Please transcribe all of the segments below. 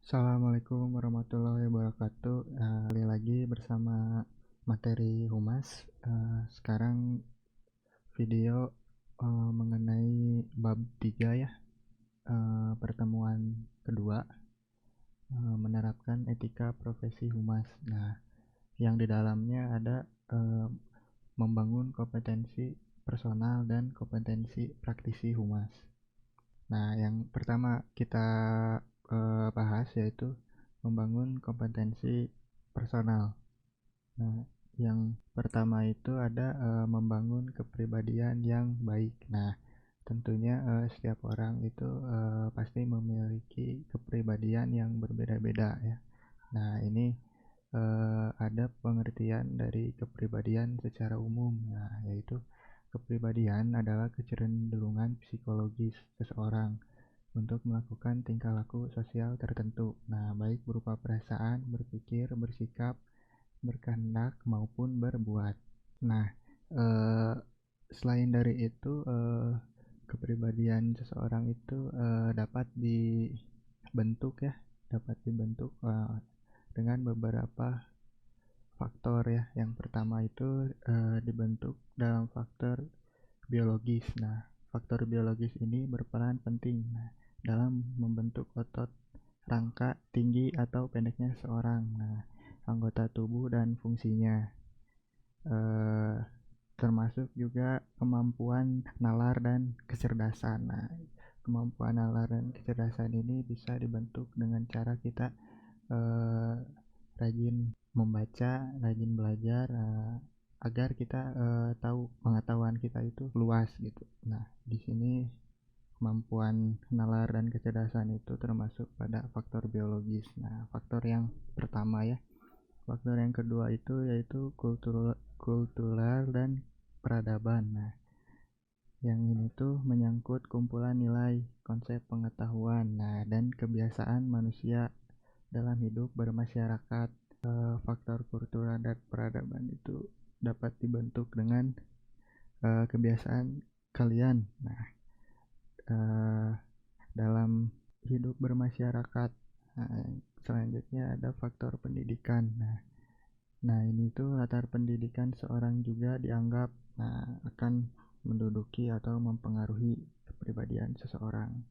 Assalamualaikum warahmatullahi wabarakatuh. Kembali lagi bersama materi humas. Sekarang video mengenai bab 3 ya, pertemuan kedua, menerapkan etika profesi humas. Nah, yang di dalamnya ada membangun kompetensi personal dan kompetensi praktisi humas. Nah, yang pertama kita bahas yaitu membangun kompetensi personal. Nah, yang pertama itu ada membangun kepribadian yang baik. Nah, tentunya setiap orang itu pasti memiliki kepribadian yang berbeda-beda ya. Nah, ini ada pengertian dari kepribadian secara umum. Nah, yaitu kepribadian adalah kecenderungan psikologis seseorang untuk melakukan tingkah laku sosial tertentu. Nah, baik berupa perasaan, berpikir, bersikap, berkehendak maupun berbuat. Nah, selain dari itu, kepribadian seseorang itu dapat dibentuk ya, dengan beberapa faktor ya. Yang pertama itu dibentuk dalam faktor biologis. Nah, faktor biologis ini berperan penting dalam membentuk otot, rangka, tinggi atau pendeknya seorang. Nah, anggota tubuh dan fungsinya. Termasuk juga kemampuan nalar dan kecerdasan. Nah, kemampuan nalar dan kecerdasan ini bisa dibentuk dengan cara kita rajin membaca, rajin belajar, agar kita tahu pengetahuan kita itu luas gitu. Nah, di sini kemampuan nalar dan kecerdasan itu termasuk pada faktor biologis. Nah, faktor yang pertama ya. Faktor yang kedua itu yaitu kultural dan peradaban. Nah, yang ini tuh menyangkut kumpulan nilai, konsep pengetahuan, dan kebiasaan manusia dalam hidup bermasyarakat. Faktor kultural dan peradaban itu dapat dibentuk dengan kebiasaan kalian. Nah, dalam hidup bermasyarakat. Selanjutnya ada faktor pendidikan. Nah, ini tuh latar pendidikan seorang juga dianggap akan menduduki atau mempengaruhi kepribadian seseorang.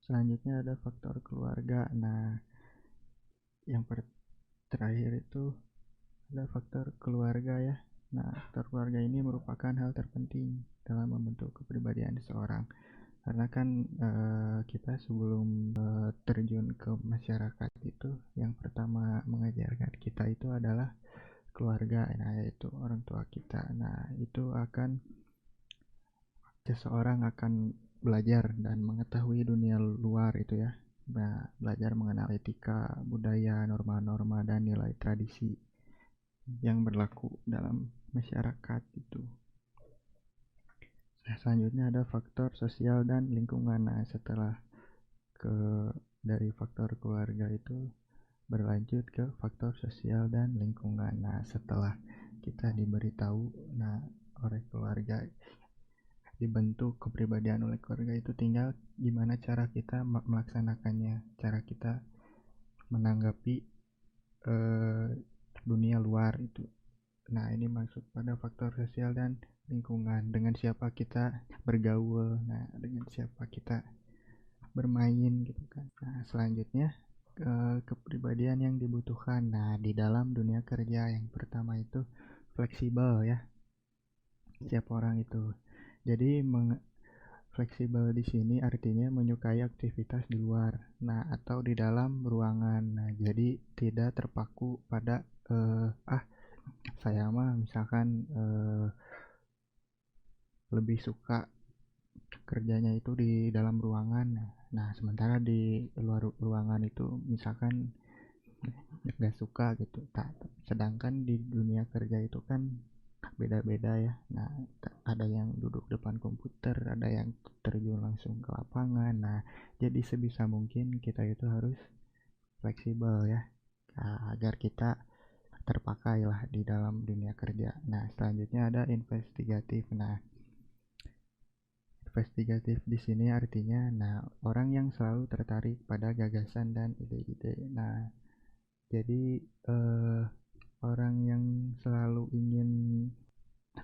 Selanjutnya ada faktor keluarga. Nah, yang terakhir itu ada faktor keluarga ya. Nah, faktor keluarga ini merupakan hal terpenting dalam membentuk kepribadian seseorang. Karena kan kita sebelum terjun ke masyarakat itu, yang pertama mengajarkan kita itu adalah keluarga, yaitu orang tua kita. Nah, itu seseorang akan belajar dan mengetahui dunia luar itu ya. Nah, belajar mengenal etika, budaya, norma-norma, dan nilai tradisi yang berlaku dalam masyarakat itu. Selanjutnya ada faktor sosial dan lingkungan. Nah, setelah dari faktor keluarga itu berlanjut ke faktor sosial dan lingkungan. Nah, setelah kita diberitahu oleh keluarga, dibentuk kepribadian oleh keluarga, itu tinggal gimana cara kita melaksanakannya, cara kita menanggapi dunia luar itu. Nah, ini masuk pada faktor sosial dan lingkungan, dengan siapa kita bergaul, dengan siapa kita bermain gitu kan. Nah, selanjutnya kepribadian yang dibutuhkan. Nah, di dalam dunia kerja, yang pertama itu fleksibel ya. Setiap orang itu. Jadi fleksibel di sini artinya menyukai aktivitas di luar, atau di dalam ruangan. Nah, jadi tidak terpaku pada saya mah misalkan lebih suka kerjanya itu di dalam ruangan. Nah, sementara di luar ruangan itu misalkan nggak suka gitu. Sedangkan di dunia kerja itu kan beda-beda ya. Nah, ada yang duduk depan komputer, ada yang terjun langsung ke lapangan. Nah, jadi sebisa mungkin kita itu harus fleksibel ya, agar kita terpakai lah di dalam dunia kerja. Nah, selanjutnya ada investigatif. Nah, investigatif di sini artinya, orang yang selalu tertarik pada gagasan dan ide-ide. Nah, jadi orang yang selalu ingin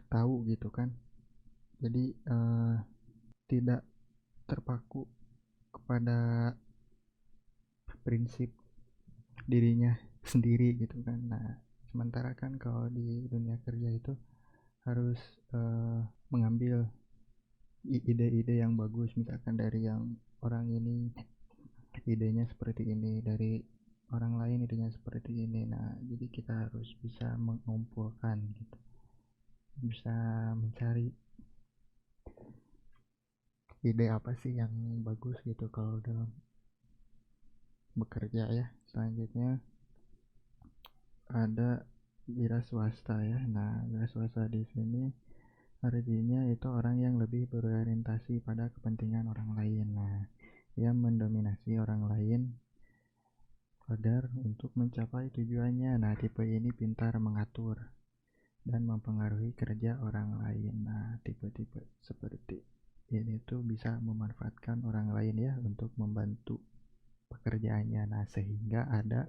tahu gitu kan. Jadi tidak terpaku kepada prinsip dirinya sendiri gitu kan. Nah, sementara kan kalau di dunia kerja itu harus mengambil ide-ide yang bagus, misalkan dari yang orang ini idenya seperti ini, dari orang lain idenya seperti ini. Nah, jadi kita harus bisa mengumpulkan gitu, bisa mencari ide apa sih yang bagus gitu kalau dalam bekerja ya. Selanjutnya ada wira swasta ya. Nah, wira swasta di sini artinya itu orang yang lebih berorientasi pada kepentingan orang lain. Nah, ia mendominasi orang lain agar untuk mencapai tujuannya. Nah, tipe ini pintar mengatur dan mempengaruhi kerja orang lain. Nah, tipe-tipe seperti ini tuh bisa memanfaatkan orang lain ya untuk membantu pekerjaannya. Nah, sehingga ada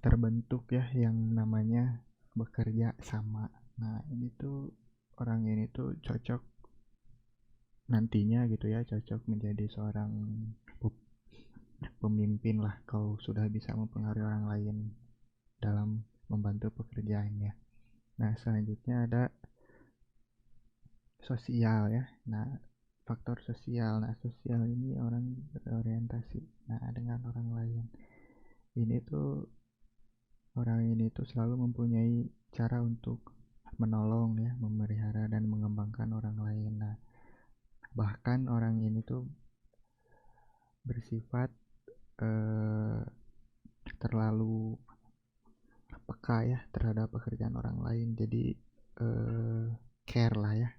terbentuk ya yang namanya bekerja sama. Nah, ini tuh orang ini tuh cocok nantinya gitu ya, cocok menjadi seorang pemimpin lah kalau sudah bisa mempengaruhi orang lain dalam membantu pekerjaannya. Nah, selanjutnya ada sosial ya. Nah, faktor sosial. Nah, sosial ini orang berorientasi dengan orang lain. Ini tuh orang ini tuh selalu mempunyai cara untuk menolong ya, memelihara dan mengembangkan orang lain. Nah, bahkan orang ini tuh bersifat terlalu peka ya terhadap pekerjaan orang lain. Jadi care lah ya,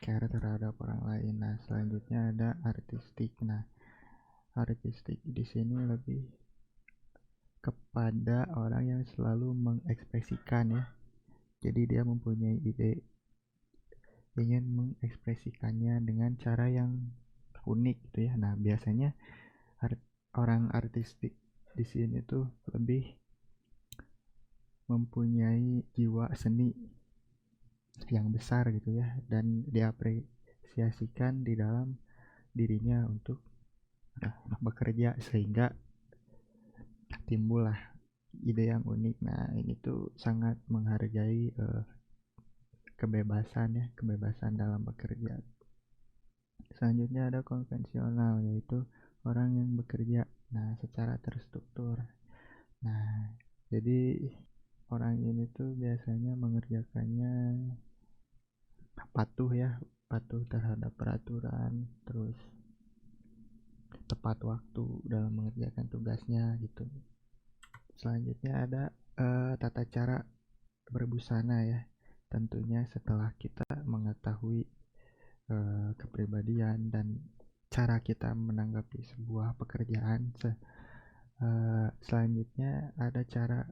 care terhadap orang lain. Nah, selanjutnya ada artistik. Nah, artistik di sini lebih kepada orang yang selalu mengekspresikan ya. Jadi dia mempunyai ide, ingin mengekspresikannya dengan cara yang unik gitu ya. Nah, biasanya orang artistik di sini tuh lebih mempunyai jiwa seni yang besar gitu ya, dan diapresiasikan di dalam dirinya untuk bekerja sehingga timbullah ide yang unik. Nah, ini tuh sangat menghargai kebebasan ya, kebebasan dalam bekerja. Selanjutnya ada konvensional, yaitu orang yang bekerja secara terstruktur. Nah, jadi orang ini tuh biasanya mengerjakannya patuh ya, patuh terhadap peraturan, terus tepat waktu dalam mengerjakan tugasnya gitu. Selanjutnya ada tata cara berbusana ya. Tentunya setelah kita mengetahui kepribadian dan cara kita menanggapi sebuah pekerjaan, selanjutnya ada cara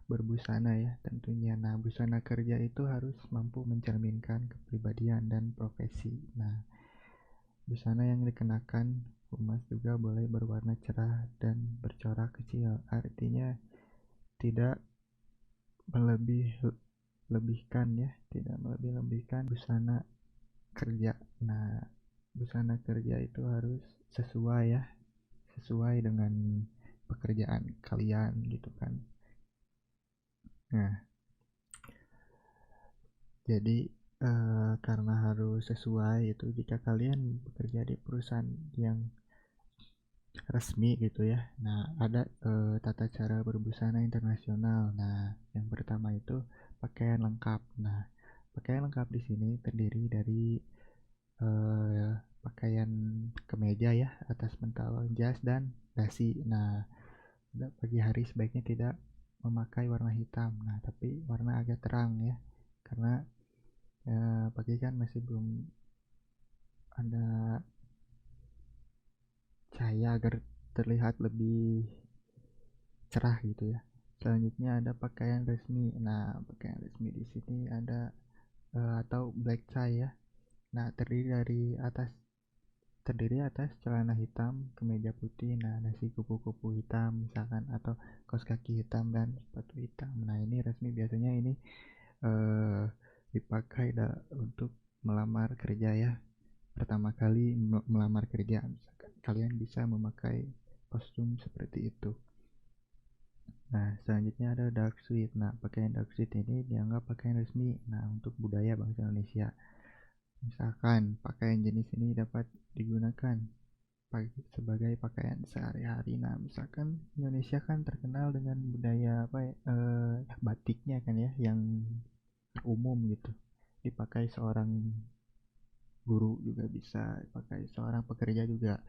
berbusana ya tentunya. Nah, busana kerja itu harus mampu mencerminkan kepribadian dan profesi. Nah, busana yang dikenakan humas juga boleh berwarna cerah dan bercorak kecil. Artinya tidak melebih-lebihkan ya, tidak melebih-lebihkan busana kerja. Nah, busana kerja itu harus sesuai ya, sesuai dengan pekerjaan kalian gitu kan. Nah, jadi karena harus sesuai itu, jika kalian bekerja di perusahaan yang resmi gitu ya. Nah, ada tata cara berbusana internasional. Nah, yang pertama itu pakaian lengkap. Nah, pakaian lengkap di sini terdiri dari pakaian kemeja ya, atas mental jas dan dasi. Nah, pagi hari sebaiknya tidak memakai warna hitam. Nah, tapi warna agak terang ya, karena pagi kan masih belum ada cahaya agar terlihat lebih cerah gitu ya. Selanjutnya ada pakaian resmi. Nah, pakaian resmi di sini ada atau black tie ya. Nah, terdiri atas celana hitam, kemeja putih, nah nasi kupu-kupu hitam misalkan, atau kaos kaki hitam dan sepatu hitam. Nah, ini resmi biasanya ini eh, dipakai untuk melamar kerja ya. Pertama kali melamar kerja, misalkan kalian bisa memakai kostum seperti itu. Nah, selanjutnya ada dark suit. Nah, pakaian dark suit ini dianggap pakaian resmi. Nah, untuk budaya bangsa Indonesia. Misalkan pakaian jenis ini dapat digunakan sebagai pakaian sehari-hari. Nah, misalkan Indonesia kan terkenal dengan budaya apa ya, batiknya kan ya, yang umum gitu. Dipakai seorang guru juga bisa, dipakai seorang pekerja juga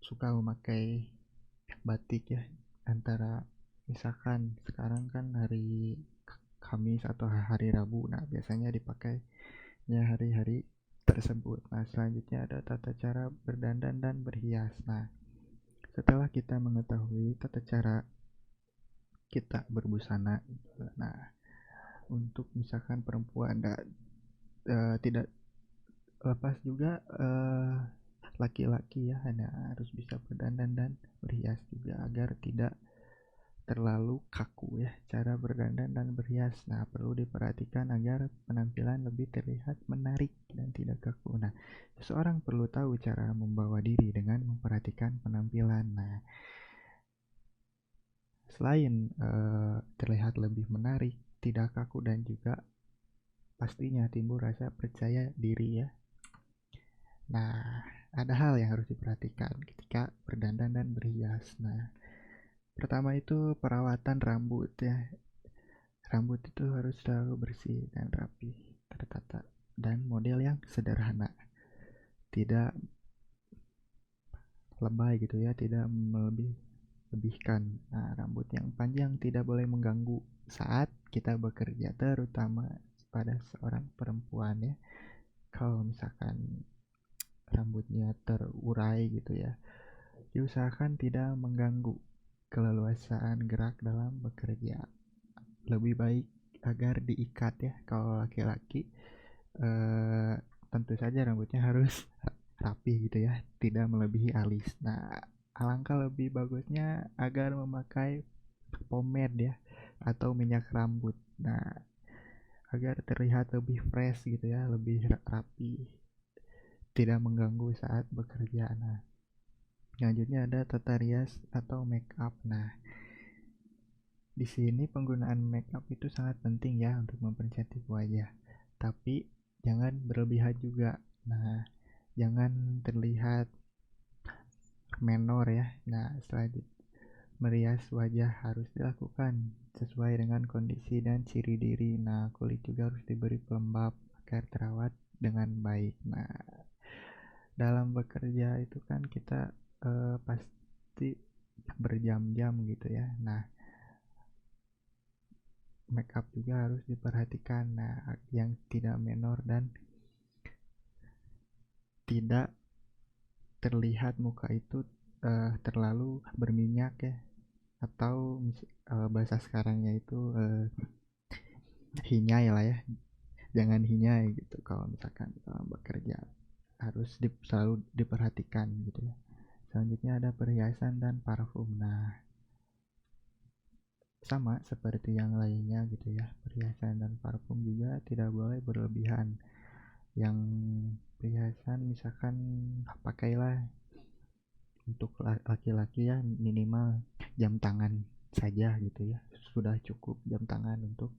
suka memakai batik ya. Antara misalkan sekarang kan hari Kamis atau hari Rabu, nah biasanya dipakainya hari-hari tersebut. Nah, selanjutnya ada tata cara berdandan dan berhias. Nah, setelah kita mengetahui tata cara kita berbusana, nah untuk misalkan perempuan tidak lepas juga laki-laki ya, harus bisa berdandan dan berhias juga agar tidak terlalu kaku ya cara berdandan dan berhias. Nah, perlu diperhatikan agar penampilan lebih terlihat menarik dan tidak kaku. Nah, seseorang perlu tahu cara membawa diri dengan memperhatikan penampilan. Nah, selain terlihat lebih menarik, tidak kaku, dan juga pastinya timbul rasa percaya diri ya. Nah, ada hal yang harus diperhatikan ketika berdandan dan berhias. Nah, pertama itu perawatan rambut ya. Rambut itu harus selalu bersih dan rapi, tertata, dan model yang sederhana. Tidak lebay gitu ya, tidak melebihkan. Nah, rambut yang panjang tidak boleh mengganggu saat kita bekerja, terutama pada seorang perempuan ya. Kalau misalkan rambutnya terurai gitu ya, diusahakan tidak mengganggu keleluasaan gerak dalam bekerja. Lebih baik agar diikat ya. Kalau laki-laki eh, tentu saja rambutnya harus rapi gitu ya, tidak melebihi alis. Nah, alangkah lebih bagusnya agar memakai pomade ya, atau minyak rambut. Nah, agar terlihat lebih fresh gitu ya, lebih rapi, tidak mengganggu saat bekerja. Nah, selanjutnya ada tata rias atau make up. Nah, di sini penggunaan make up itu sangat penting ya untuk mempercantik wajah. Tapi jangan berlebihan juga. Nah, jangan terlihat menor ya. Nah, selanjutnya merias wajah harus dilakukan sesuai dengan kondisi dan ciri diri. Nah, kulit juga harus diberi pelembab agar terawat dengan baik. Nah, dalam bekerja itu kan kita pasti berjam-jam gitu ya. Nah, make up juga harus diperhatikan. Nah, yang tidak menor dan tidak terlihat muka itu terlalu berminyak ya, atau bahasa sekarangnya itu hinyai lah ya. Jangan hinyai gitu kalau misalkan bekerja, harus selalu diperhatikan gitu ya. Selanjutnya ada perhiasan dan parfum. Nah, sama seperti yang lainnya gitu ya, perhiasan dan parfum juga tidak boleh berlebihan. Yang perhiasan misalkan pakailah untuk laki-laki ya minimal jam tangan saja gitu ya, sudah cukup jam tangan untuk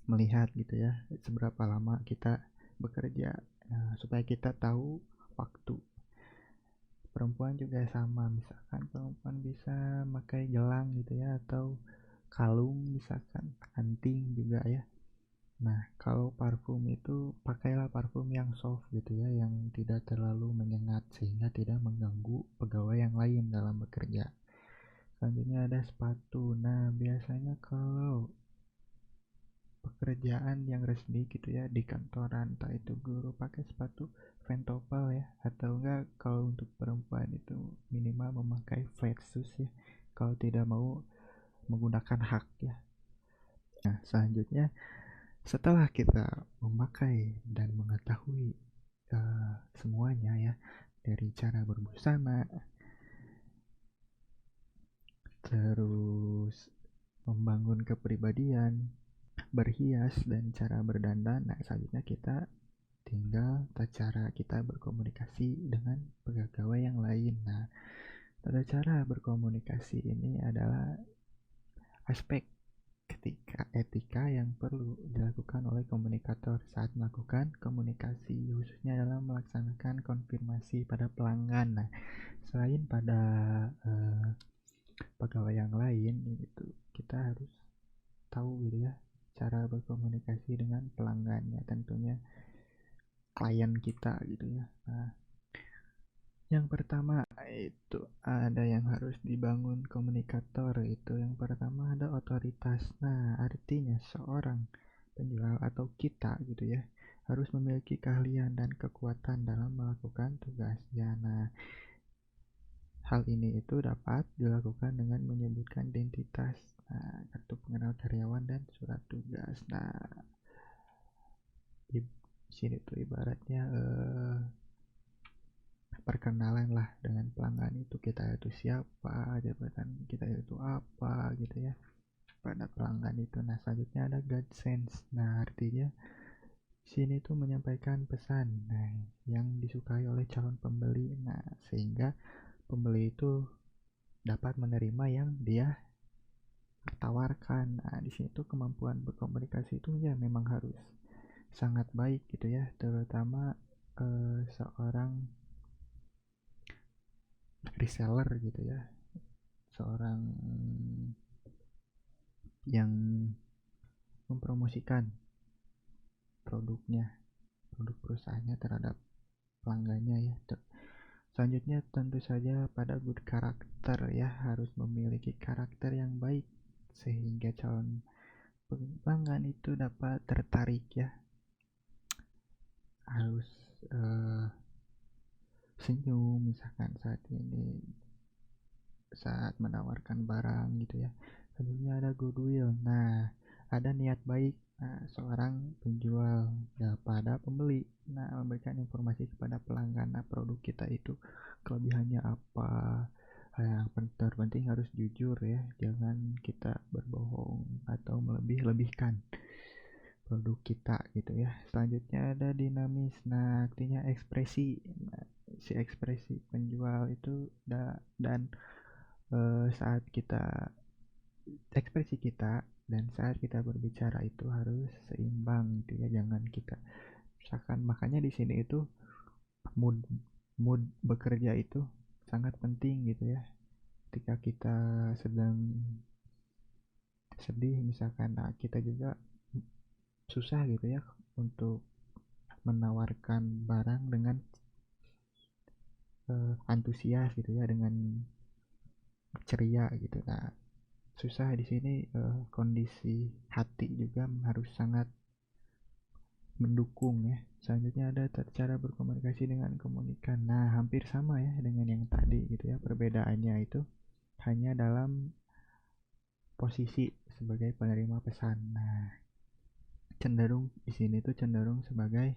melihat gitu ya seberapa lama kita bekerja. Nah, supaya kita tahu waktu. Perempuan juga sama, misalkan perempuan bisa pakai gelang gitu ya, atau kalung misalkan, anting juga ya. Nah, kalau parfum itu pakailah parfum yang soft gitu ya, yang tidak terlalu menyengat sehingga tidak mengganggu pegawai yang lain dalam bekerja. Selanjutnya ada sepatu. Nah, biasanya kalau pekerjaan yang resmi gitu ya di kantoran, entah itu guru, pakai sepatu ventopel ya, atau enggak kalau untuk perempuan itu minimal memakai flat shoes ya, kalau tidak mau menggunakan hak ya. Nah, selanjutnya Setelah kita memakai dan mengetahui semuanya ya, dari cara berbusana, terus membangun kepribadian, berhias, dan cara berdandan. Nah, selanjutnya kita tinggal cara kita berkomunikasi dengan pegawai yang lain. Nah, tata cara berkomunikasi ini adalah aspek etika yang perlu dilakukan oleh komunikator saat melakukan komunikasi, khususnya dalam melaksanakan konfirmasi pada pelanggan. Nah, selain pada pegawai yang lain gitu, kita harus tahu gitu ya cara berkomunikasi dengan pelanggannya, tentunya klien kita gitu ya. Nah, yang pertama itu ada yang harus dibangun komunikator, itu yang pertama ada otoritas. Nah, artinya seorang penjual atau kita gitu ya harus memiliki keahlian dan kekuatan dalam melakukan tugasnya. Nah, hal ini itu dapat dilakukan dengan menyebutkan identitas, nah, kartu pengenal karyawan, dan surat tugas. Nah, di sini tuh ibaratnya perkenalan lah dengan pelanggan itu, kita itu siapa, jabatan kita itu apa gitu ya pada pelanggan itu. Nah, selanjutnya ada God sense. Nah, artinya sini tuh menyampaikan pesan nah yang disukai oleh calon pembeli, nah sehingga pembeli itu dapat menerima yang dia tawarkan. Nah, di sini tuh kemampuan berkomunikasi itu ya memang harus sangat baik gitu ya, terutama seorang reseller gitu ya, seorang yang mempromosikan produknya, produk perusahaannya terhadap pelanggannya ya. Selanjutnya tentu saja pada good karakter ya, harus memiliki karakter yang baik sehingga calon pelanggan itu dapat tertarik ya. Harus senyum misalkan saat menawarkan barang gitu ya. Selanjutnya ada goodwill. Nah, ada niat baik seorang penjual pada pembeli. Nah, memberikan informasi kepada pelanggan produk kita itu kelebihannya apa. Yang terpenting harus jujur ya, jangan kita berbohong atau melebih-lebihkan produk kita gitu ya. Selanjutnya ada dinamis. Nah, artinya ekspresi. Nah, si ekspresi penjual itu dan saat kita ekspresi kita dan saat kita berbicara itu harus seimbang gitu ya, jangan kita misalkan. Makanya di sini itu mood mood bekerja itu sangat penting gitu ya. Ketika kita sedang sedih misalkan, nah kita juga susah gitu ya untuk menawarkan barang dengan antusias gitu ya, dengan ceria gitu. Nah, susah di sini. Kondisi hati juga harus sangat mendukung ya. Selanjutnya ada cara berkomunikasi dengan komunikan. Nah, hampir sama ya dengan yang tadi gitu ya. Perbedaannya itu hanya dalam posisi sebagai penerima pesan. Nah, cenderung di sini tuh cenderung sebagai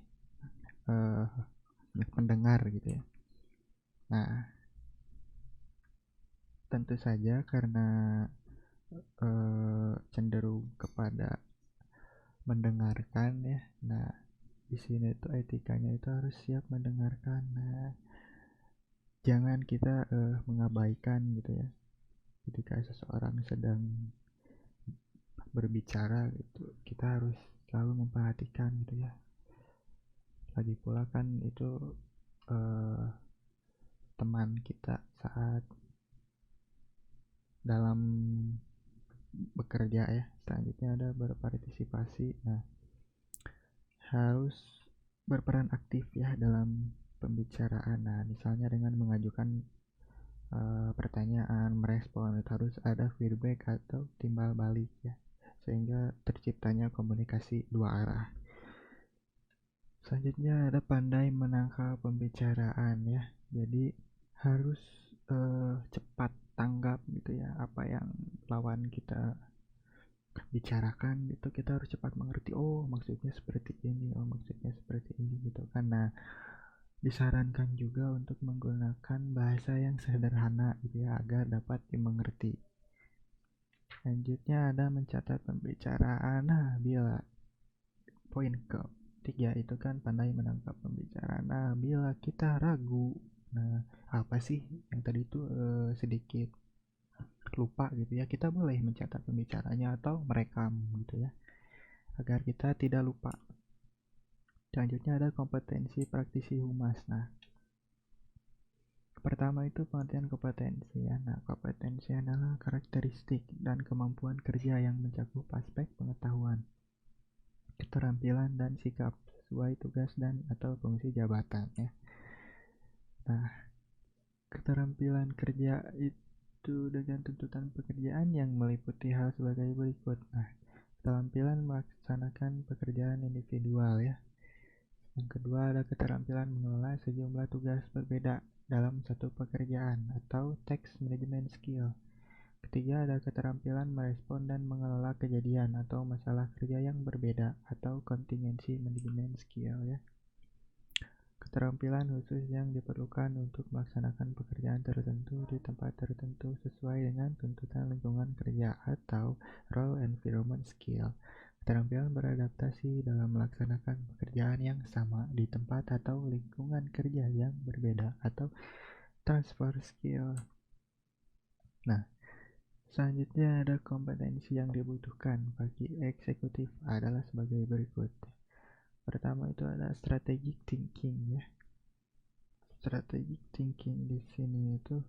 uh, pendengar gitu ya. Nah, tentu saja karena cenderung kepada mendengarkan ya. Nah, di sini tuh etikanya itu harus siap mendengarkan. Nah, jangan kita mengabaikan gitu ya ketika seseorang sedang berbicara gitu. Kita harus selalu memperhatikan gitu ya. Lagi pula kan itu eh, teman kita saat dalam bekerja ya. Selanjutnya ada berpartisipasi. Nah, harus berperan aktif ya dalam pembicaraan. Nah, misalnya dengan mengajukan pertanyaan, merespon, itu harus ada feedback atau timbal balik ya, sehingga terciptanya komunikasi dua arah. Selanjutnya ada pandai menangkal pembicaraan ya, jadi harus cepat tanggap gitu ya apa yang lawan kita bicarakan itu kita harus cepat mengerti, oh maksudnya seperti ini, oh maksudnya seperti ini gitu kan. Nah, disarankan juga untuk menggunakan bahasa yang sederhana gitu ya agar dapat dimengerti. Selanjutnya ada mencatat pembicaraan. Nah, bila poin ketiga itu kan pandai menangkap pembicaraan. Nah, bila kita ragu, nah apa sih yang tadi itu sedikit lupa gitu ya, kita boleh mencatat pembicaranya atau merekam gitu ya agar kita tidak lupa. Selanjutnya ada kompetensi praktisi humas. Nah, pertama itu pengertian kompetensi ya. Nah, kompetensi adalah karakteristik dan kemampuan kerja yang mencakup aspek pengetahuan, keterampilan dan sikap sesuai tugas dan atau fungsi jabatan ya. Nah, keterampilan kerja itu dengan tuntutan pekerjaan yang meliputi hal sebagai berikut. Nah, keterampilan melaksanakan pekerjaan individual ya. Yang kedua ada keterampilan mengelola sejumlah tugas berbeda dalam satu pekerjaan atau task management skill. Ketiga ada keterampilan merespon dan mengelola kejadian atau masalah kerja yang berbeda atau contingency management skill ya. Keterampilan khusus yang diperlukan untuk melaksanakan pekerjaan tertentu di tempat tertentu sesuai dengan tuntutan lingkungan kerja atau role environment skill. Keterampilan beradaptasi dalam melaksanakan pekerjaan yang sama di tempat atau lingkungan kerja yang berbeda atau transfer skill. Nah, selanjutnya ada kompetensi yang dibutuhkan bagi eksekutif adalah sebagai berikut. Pertama itu ada strategic thinking ya. Strategic thinking di sini itu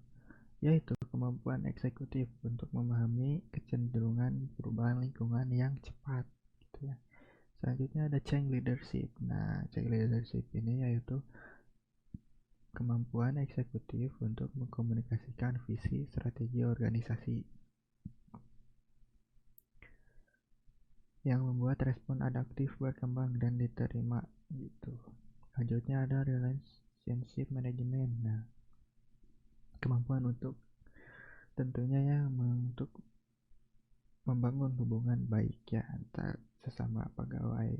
yaitu kemampuan eksekutif untuk memahami kecenderungan perubahan lingkungan yang cepat gitu ya. Selanjutnya ada change leadership. Nah, change leadership ini yaitu kemampuan eksekutif untuk mengkomunikasikan visi strategi organisasi yang membuat respon adaptif berkembang dan diterima gitu. Selanjutnya ada relationship management. Nah, kemampuan untuk tentunya ya untuk membangun hubungan baik ya antar sesama pegawai.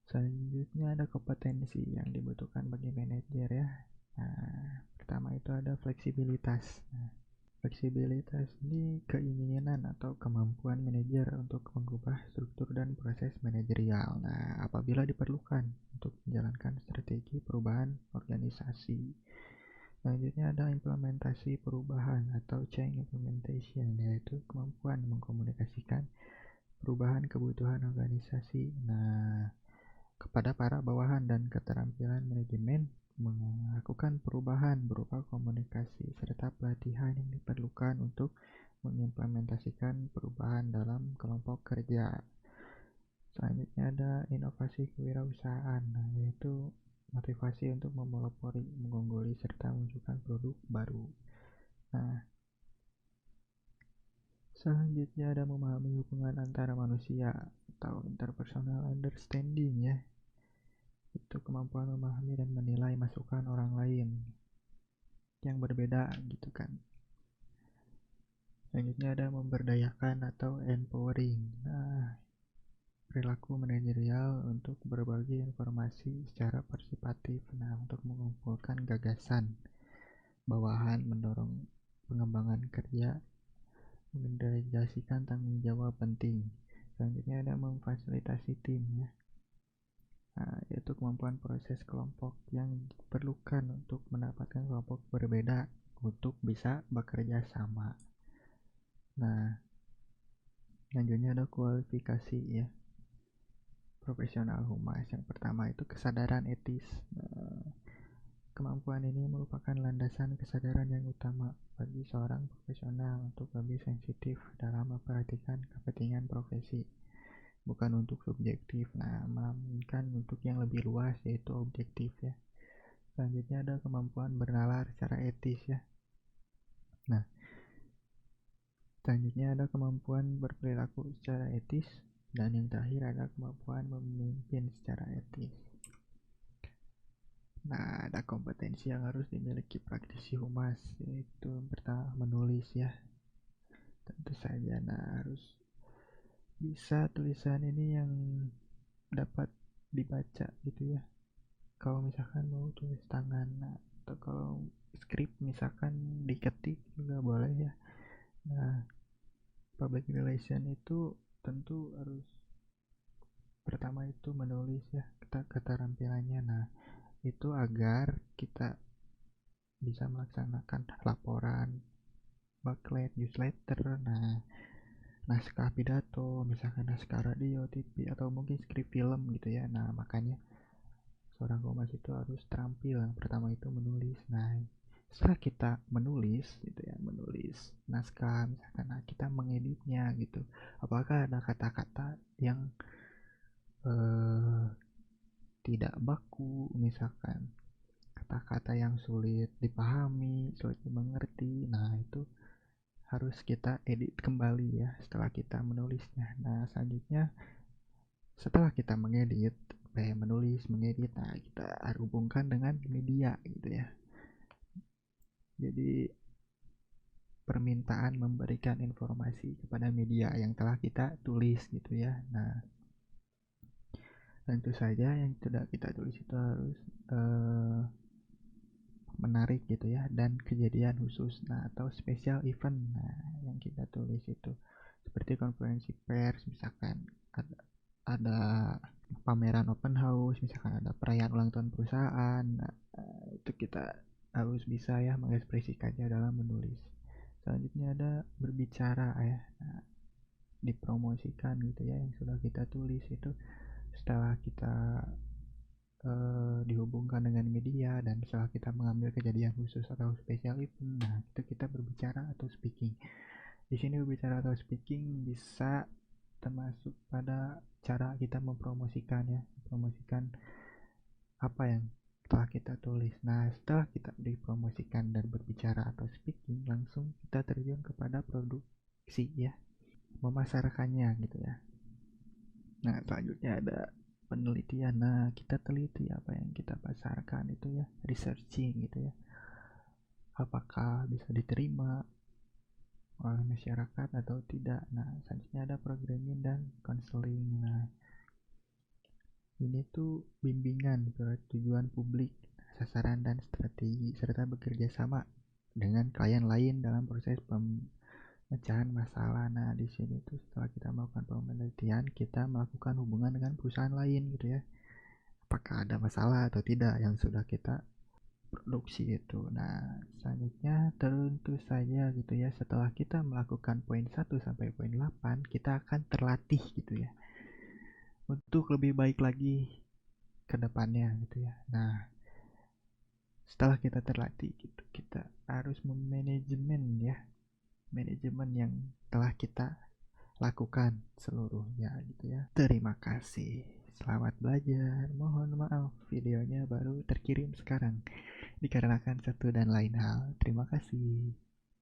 Selanjutnya ada kompetensi yang dibutuhkan bagi manajer ya. Nah, pertama itu ada fleksibilitas. Nah, fleksibilitas ini keinginan atau kemampuan manajer untuk mengubah struktur dan proses manajerial. Nah, apabila diperlukan untuk menjalankan strategi perubahan organisasi. Selanjutnya ada implementasi perubahan atau change implementation, yaitu kemampuan mengkomunikasikan perubahan kebutuhan organisasi kepada para bawahan dan keterampilan manajemen melakukan perubahan berupa komunikasi serta pelatihan yang diperlukan untuk mengimplementasikan perubahan dalam kelompok kerja. Selanjutnya ada inovasi kewirausahaan, yaitu motivasi untuk memelopori, mengungguli, serta menunjukkan produk baru. Nah, selanjutnya ada memahami hubungan antara manusia atau interpersonal understanding ya. Itu kemampuan memahami dan menilai masukan orang lain yang berbeda gitu kan. Selanjutnya ada memberdayakan atau empowering. Nah, perilaku manajerial untuk berbagi informasi secara partisipatif. Nah, untuk mengumpulkan gagasan bawahan, mendorong pengembangan kerja, mendelegasikan tanggung jawab penting. Selanjutnya ada memfasilitasi tim ya. Nah, yaitu kemampuan proses kelompok yang diperlukan untuk mendapatkan kelompok berbeda untuk bisa bekerja sama. Nah, selanjutnya ada kualifikasi ya. Profesional humas. Yang pertama itu kesadaran etis. Kemampuan ini merupakan landasan kesadaran yang utama bagi seorang profesional untuk lebih sensitif dalam memperhatikan kepentingan profesi, bukan untuk subjektif, melainkan untuk yang lebih luas yaitu objektif ya. Selanjutnya ada kemampuan bernalar secara etis ya. Nah, selanjutnya ada kemampuan berperilaku secara etis, dan yang terakhir ada kemampuan memimpin secara etis. Nah, ada kompetensi yang harus dimiliki praktisi humas, yaitu pertama menulis ya. Tentu saja harus bisa tulisan ini yang dapat dibaca gitu ya. Kalau misalkan mau tulis tangan, nah, atau kalau skrip misalkan diketik juga boleh ya. Nah, public relation itu tentu harus pertama itu menulis ya keterampilannya. Nah, itu agar kita bisa melaksanakan laporan, booklet, newsletter, nah, naskah pidato, misalkan naskah radio, TV, atau mungkin skrip film gitu ya. Nah, makanya seorang komas itu harus terampil. Yang pertama itu menulis. Nah, setelah kita menulis gitu ya, menulis naskah misalkan, nah, kita mengeditnya gitu. Apakah ada kata-kata yang eh, tidak baku, misalkan kata-kata yang sulit dipahami, sulit dimengerti. Nah, itu harus kita edit kembali ya setelah kita menulisnya. Nah, selanjutnya setelah kita mengedit, menulis, mengedit, nah kita hubungkan dengan media gitu ya. Jadi permintaan memberikan informasi kepada media yang telah kita tulis gitu ya. Nah, tentu saja yang sudah kita tulis itu harus menarik gitu ya, dan kejadian khusus, nah, atau special event, nah, yang kita tulis itu seperti konferensi pers, misalkan ada pameran open house, misalkan ada perayaan ulang tahun perusahaan. Nah, itu kita harus bisa ya mengekspresikannya dalam menulis. Selanjutnya ada berbicara ya. Nah, dipromosikan gitu ya yang sudah kita tulis itu setelah kita dihubungkan dengan media dan setelah kita mengambil kejadian khusus atau special event. Nah, itu kita berbicara atau speaking. Di sini berbicara atau speaking bisa termasuk pada cara kita mempromosikan ya, mempromosikan apa yang telah kita tulis. Nah, setelah kita dipromosikan dan berbicara atau speaking, langsung kita terjun kepada produksi ya, memasarkannya gitu ya. Nah, selanjutnya ada penelitian. Nah, kita teliti apa yang kita pasarkan itu ya, researching gitu ya. Apakah bisa diterima oleh masyarakat atau tidak. Nah, selanjutnya ada programming dan counseling. Nah, ini tuh bimbingan tujuan publik, sasaran dan strategi, serta bekerja sama dengan klien lain dalam proses pemecahan masalah. Nah, di sini tuh setelah kita melakukan penelitian, kita melakukan hubungan dengan perusahaan lain gitu ya. Apakah ada masalah atau tidak yang sudah kita produksi itu. Nah, selanjutnya tentu saja gitu ya, setelah kita melakukan poin 1 sampai poin 8, kita akan terlatih gitu ya untuk lebih baik lagi ke depannya gitu ya. Nah, setelah kita terlatih gitu, kita harus memanajemen ya, manajemen yang telah kita lakukan seluruhnya gitu ya. Terima kasih. Selamat belajar. Mohon maaf videonya baru terkirim sekarang dikarenakan satu dan lain hal. Terima kasih.